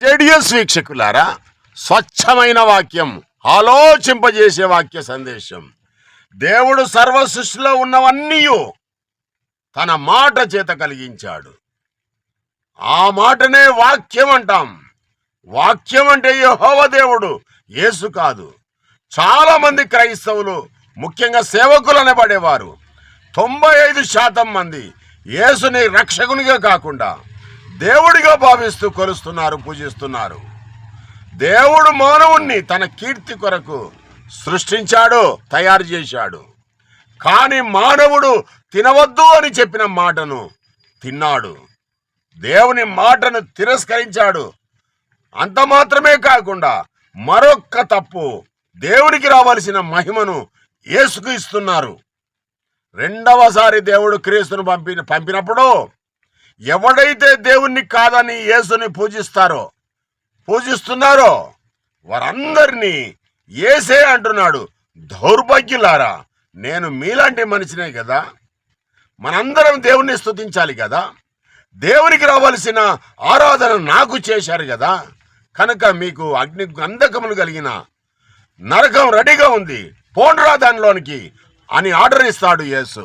స్టేడియస్ వీక్షకులారా, స్వచ్ఛమైన వాక్యం, ఆలోచింపజేసే వాక్య సందేశం. దేవుడు సర్వ సృష్టిలో ఉన్నవన్నీ తన మాట చేత కలిగించాడు. ఆ మాటనే వాక్యం అంటాం. వాక్యం అంటే యెహోవా దేవుడు, యేసు కాదు. చాలా మంది క్రైస్తవులు, ముఖ్యంగా సేవకులు అనబడేవారు 95% మంది యేసుని రక్షకునిగా కాకుండా దేవుడిగా భావిస్తూ కొలుస్తున్నారు, పూజిస్తున్నారు. దేవుడు మానవుణ్ణి తన కీర్తి కొరకు సృష్టించాడు, తయారు చేశాడు. కానీ మానవుడు తినవద్దు అని చెప్పిన మాటను తిన్నాడు, దేవుని మాటను తిరస్కరించాడు. అంత మాత్రమే కాకుండా మరొక్క తప్పు, దేవునికి రావాల్సిన మహిమను యేసుకు ఇస్తున్నారు. రెండవసారి దేవుడు క్రీస్తును పంపినప్పుడు ఎవడైతే దేవుణ్ణి కాదని యేసుని పూజిస్తున్నారో వారందరినీ యేసే అంటున్నాడు, దౌర్భాగ్యులారా, నేను మీలాంటి మనిషినే కదా. మనందరం దేవుణ్ణి స్తుతించాలి కదా. దేవునికి రావాల్సిన ఆరాధన నాకు చేశారు కదా. కనుక మీకు అగ్ని గంధకములు కలిగిన నరకం రెడీగా ఉంది, పోండ్రా దానిలోనికి అని ఆర్డర్ ఇస్తాడు యేసు.